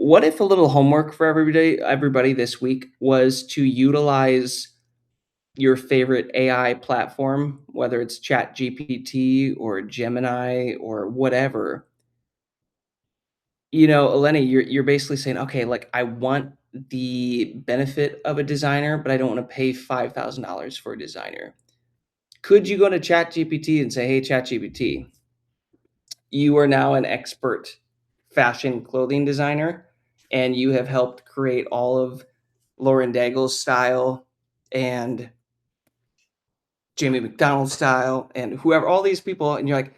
What if a little homework for everybody this week was to utilize your favorite AI platform, whether it's ChatGPT or Gemini or whatever. Eleni, you're basically saying, "Okay, like, I want the benefit of a designer, but I don't wanna pay $5,000 for a designer." Could you go to ChatGPT and say, "Hey, ChatGPT, you are now an expert fashion clothing designer, and you have helped create all of Lauren Daigle's style and Jamie McDonald style and whoever, all these people," and you're like,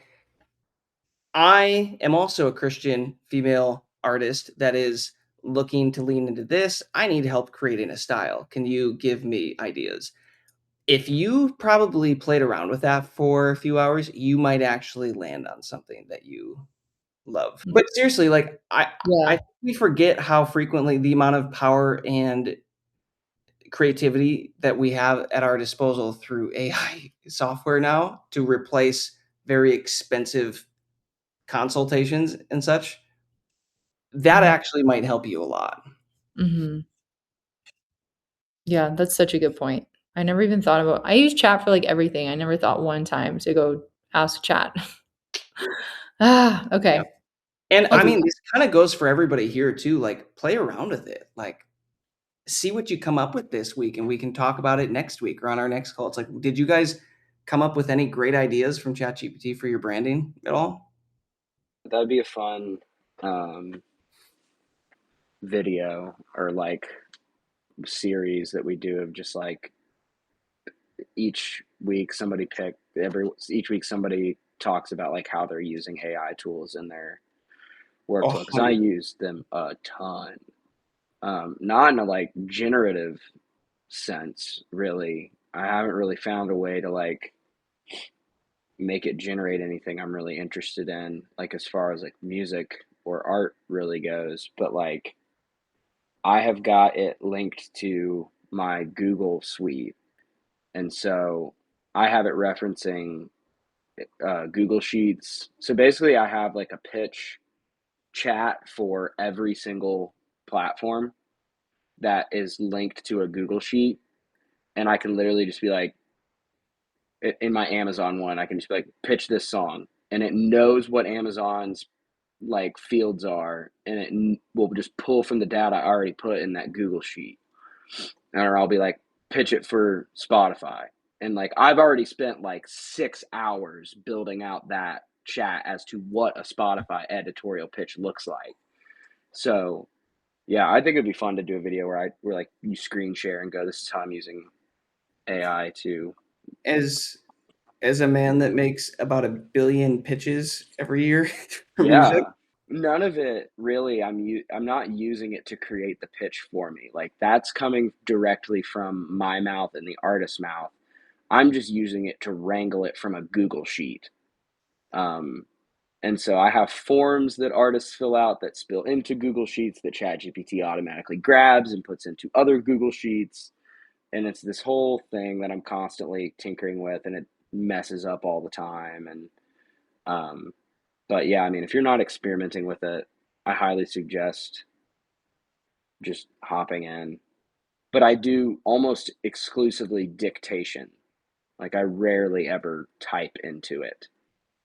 "I am also a Christian female artist that is looking to lean into this. I need help creating a style. Can you give me ideas?" If you probably played around with that for a few hours, you might actually land on something that you love. Mm. But seriously, like, I Yeah. think we forget how frequently the amount of power and creativity that we have at our disposal through AI software now to replace very expensive consultations and such. That Mhm. actually might help you a lot. Mhm. Yeah, that's such a good point. I never even thought about I use chat for, like, everything. I never thought one time to go ask chat. Yep. Okay. And I'll I do mean, that. this kinda goes for everybody here too, like, play around with it. Like, see what you come up with this week, and we can talk about it next week or on our next call. It's like, did you guys come up with any great ideas from ChatGPT for your branding at all? That'd be a fun um, video or like series that we do of just like each week somebody pick every each week somebody talks about like how they're using AI tools in their workflow because I 100. use them a ton. Not in a like generative sense, really. I haven't really found a way to like make it generate anything I'm really interested in, like as far as like music or art really goes. But like I have got it linked to my Google Suite, and so I have it referencing Google Sheets. So basically, I have like a pitch chat for every single platform that is linked to a Google Sheet, and I can literally just be like, in my Amazon one, I can just be like, pitch this song, and it knows what Amazon's like fields are, and it will just pull from the data I already put in that Google Sheet. Or I'll be like, pitch it for Spotify. And like, I've already spent like 6 hours building out that chat as to what a Spotify editorial pitch looks like. So, yeah, I think it'd be fun to do a video where like you screen share and go, this is how I'm using AI to, As as a man that makes about 1 billion pitches every year for music. yeah. None of it really. I'm not using it to create the pitch for me. Like that's coming directly from my mouth and the artist's mouth. I'm just using it to wrangle it from a Google sheet. Um, and so I have forms that artists fill out that spill into Google Sheets that ChatGPT automatically grabs and puts into other Google Sheets. And it's this whole thing that I'm constantly tinkering with, and it messes up all the time. And um, but yeah, I mean, if you're not experimenting with it, I highly suggest just hopping in. But I do almost exclusively dictation. Like I rarely ever type into it.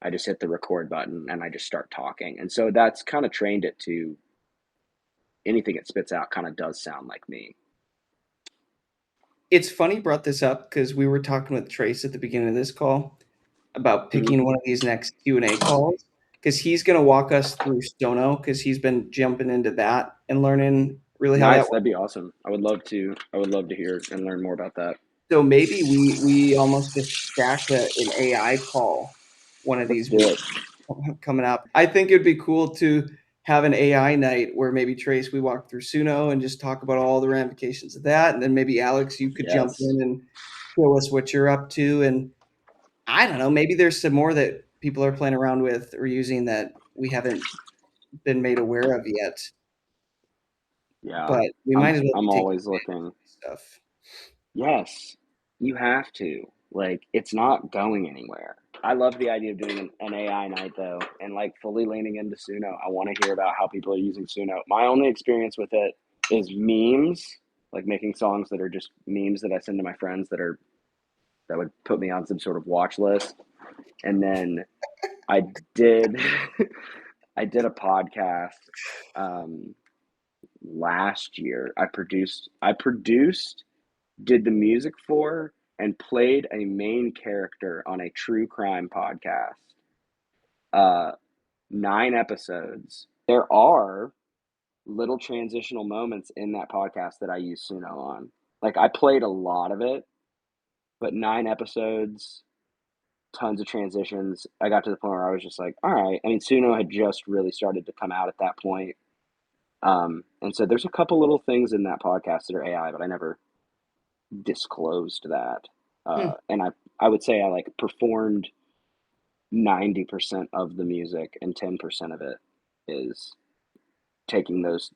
I just hit the record button and I just start talking. And so that's kind of trained it to anything it spits out kind of does sound like me. It's funny you brought this up because we were talking with Trace at the beginning of this call about Mhm. picking one of these next Q&A calls because he's gonna walk us through Stono because he's been jumping into that and learning really how that Nice, works. that'd be awesome. I would love to hear and learn more about that. So maybe we almost just stack an AI call one of Let's these do weeks it. coming up. I think it'd be cool to have an AI night where maybe Trace, we walk through Suno and just talk about all the ramifications of that, and then maybe Alex, you could jump Yes. in and show us what you're up to, and I don't know, maybe there's some more that people are playing around with or using that we haven't been made aware of yet, Yeah. but we I'm might as well be I'm taking always advantage looking. of this stuff. Yes. You have to. Like it's not going anywhere. I love the idea of doing an AI night though, and like fully leaning into Suno. I want to hear about how people are using Suno. My only experience with it is memes, like making songs that are just memes that I send to my friends that would put me on some sort of watch list. And then I did I did a podcast um, last year. I produced, did the music for, and played a main character on a true crime podcast. Uh, 9 episodes. There are little transitional moments in that podcast that I use Suno on. Like I played a lot of it, but 9 episodes, tons of transitions. I got to the point where I was just like, all right. I mean, Suno had just really started to come out at that point. And so there's a couple little things in that podcast that are AI, but I never disclosed that. Hmm. And I would say I like performed 90% of the music, and 10% of it is taking those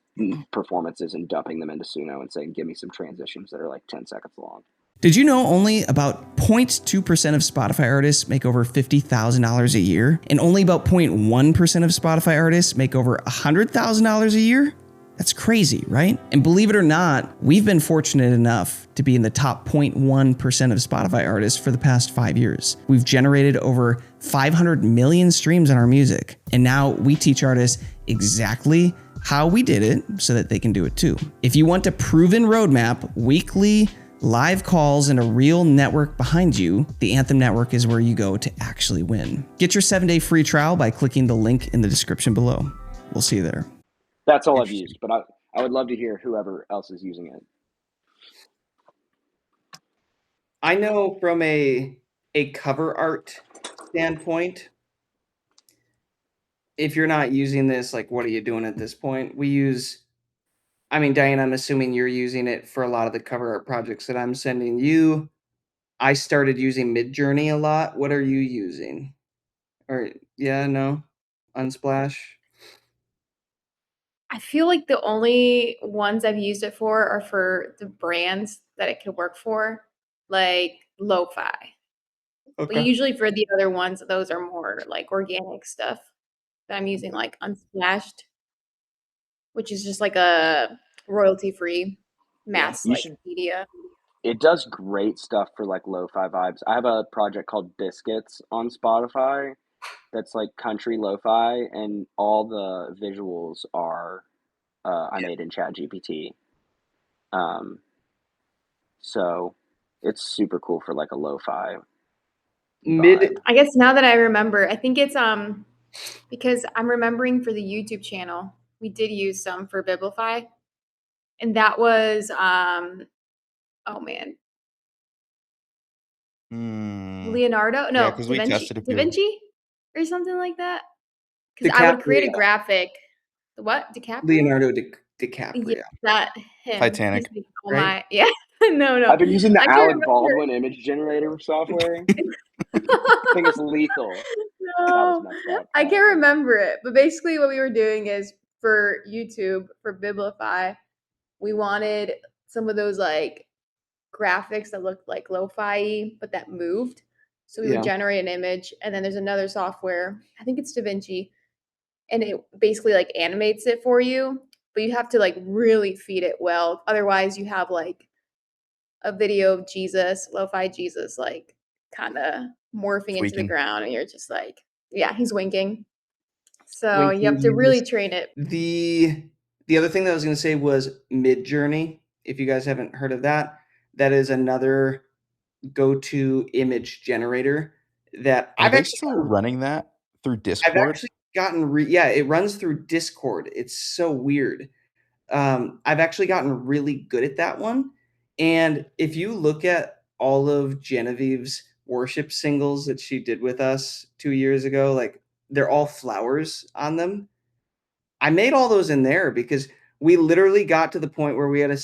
performances and dumping them into Suno and saying, give me some transitions that are like 10 seconds long. Did you know only about 0.2% of Spotify artists make over $50,000 a year? And only about 0.1% of Spotify artists make over $100,000 a year? That's crazy, right? And believe it or not, we've been fortunate enough to be in the top 0.1% of Spotify artists for the past 5 years. We've generated over 500 million streams on our music. And now we teach artists exactly how we did it so that they can do it too. If you want a proven roadmap, weekly live calls, and a real network behind you, the Anthem Network is where you go to actually win. Get your 7-day free trial by clicking the link in the description below. We'll see you there. That's all I've used, but I would love to hear whoever else is using it. I know from a cover art standpoint, if you're not using this, like, what are you doing at this point? I mean, Diane, I'm assuming you're using it for a lot of the cover art projects that I'm sending you. I started using Midjourney a lot. What are you using? Or yeah, no, Unsplash. I feel like the only ones I've used it for are for the brands that it could work for, like lo-fi. But usually for the other ones, those are more like organic stuff that I'm using, like Unsplashed, which is just like a royalty-free mass You like should. media. It does great stuff for like lo-fi vibes. I have a project called Biscuits on Spotify that's like country lo-fi, and all the visuals are I made in ChatGPT. Um, so it's super cool for like a lo-fi vibe. I guess now that I remember, I think it's because I'm remembering for the YouTube channel, we did use some for Biblify, and that was oh man, Leonardo? No, because Da we Vinci. tested a Da few. Vinci or something like that. Because I would create a DiCaprio. graphic. What? DiCaprio? Leonardo Yeah, DiCaprio, that him. Titanic. He's like, oh right? my, yeah. No. I've been using the I can't Alec remember. Baldwin image generator software. I think it's lethal. That was No, messed up. I can't remember it. But basically, what we were doing is for YouTube, for Biblify, we wanted some of those like graphics that looked like lo-fi, but that moved. So we would Yeah. generate an image, and then there's another software. I think it's Da Vinci, and it basically like animates it for you. But you have to like really feed it well. Otherwise, you have like a video of Jesus, lo-fi Jesus, like kind of morphing into the Tweaking. ground, and you're just like, yeah, he's winking. So you Winking have to Jesus. really train it. The other thing that I was going to say was Midjourney. If you guys haven't heard of that, that is another go-to image generator that Are they still running that through I've Discord? actually gotten yeah, it runs through Discord. It's so weird. I've actually gotten really good at that one. And if you look at all of Genevieve's worship singles that she did with us 2 years ago, like they're all flowers on them. I made all those in there because we literally got to the point where we had the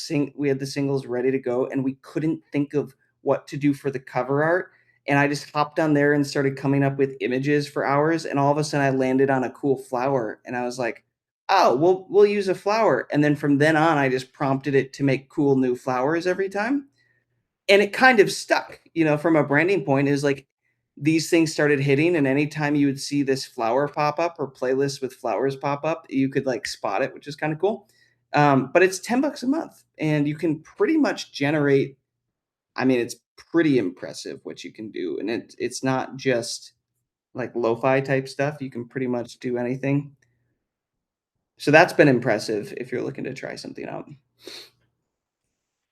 singles ready to go and we couldn't think of what to do for the cover art. And I just hopped on there and started coming up with images for hours. And all of a sudden I landed on a cool flower. And I was like, oh, we'll use a flower. And then from then on, I just prompted it to make cool new flowers every time. And it kind of stuck, from a branding point is like these things started hitting, and anytime you would see this flower pop up or playlist with flowers pop up, you could like spot it, which is kind of cool. But it's $10 a month, and you can pretty much generate. I mean, it's pretty impressive what you can do, and it's not just like lo-fi type stuff. You can pretty much do anything. So that's been impressive if you're looking to try something out.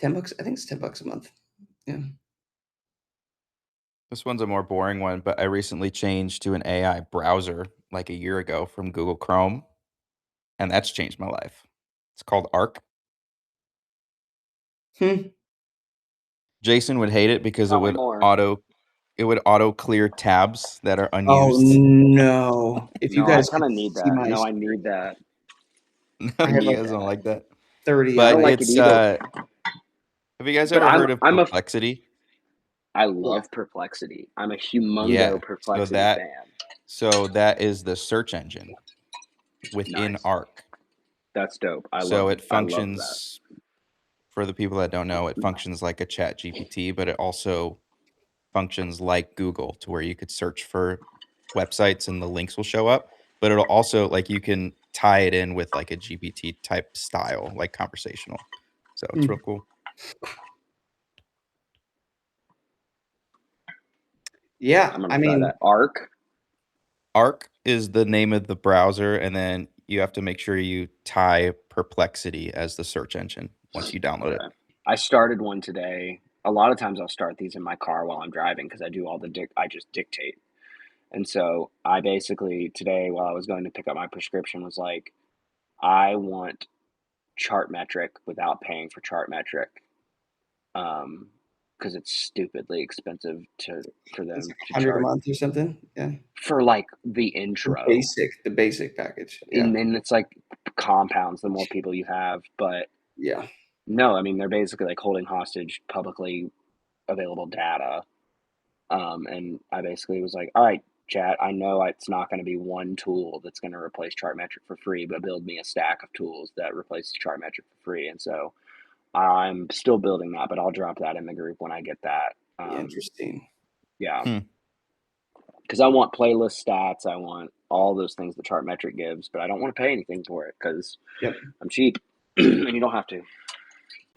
$10, I think it's $10 a month. Yeah. This one's a more boring one, but I recently changed to an AI browser like a year ago from Google Chrome, and that's changed my life. It's called Arc. Hmm. Jason would hate it because Tell me more. it would auto clear tabs that are Oh unused. no! If you No, I guys kind of could need see that. my No, I screen, need that. No, I have you like guys don't like that. 30 I But don't on like it it's either. have you guys But ever heard of I'm a Perplexity? I love Perplexity. I'm a Yeah. humongo Perplexity fan. So that is the search engine within Nice. Arc. That's dope. I So love it that. functions, for the people that don't know, it functions like a chat GPT, but it also functions like Google, to where you could search for websites and the links will show up. But it'll also, like, you can tie it in with like a GPT type style, like conversational. So it's real cool. Yeah, I'm gonna I try mean, that. Arc. Arc is the name of the browser, and then you have to make sure you tie Perplexity as the search engine once you download it. Okay. I started one today. A lot of times I'll start these in my car while I'm driving because I do all the I just dictate. And so I basically today while I was going to pick up my prescription was like, I want Chartmetric without paying for Chartmetric. Because it's stupidly expensive for them it's to 100 a charge month or something. Yeah, for like the the intro. basic package. Yeah, And then it's like compounds the more people you have. But yeah. no, I mean they're basically like holding hostage publicly available data. And I basically was like, all right, chat, I know it's not going to be one tool that's going to replace Chartmetric for free, but build me a stack of tools that replaces Chartmetric for free. And so I'm still building that, but I'll drop that in the group when I get that. Interesting. Yeah. Because I want playlist stats. I want all those things that Chartmetric gives, but I don't want to pay anything for it because I'm cheap and you don't have to.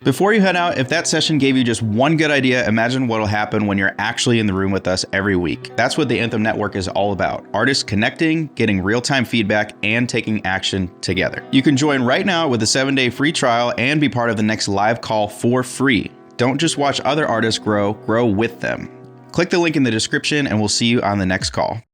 Before you head out, if that session gave you just one good idea, imagine what'll happen when you're actually in the room with us every week. That's what the Anthem Network is all about. Artists connecting, getting real-time feedback, and taking action together. You can join right now with a 7-day free trial and be part of the next live call for free. Don't just watch other artists grow with them. Click the link in the description and we'll see you on the next call.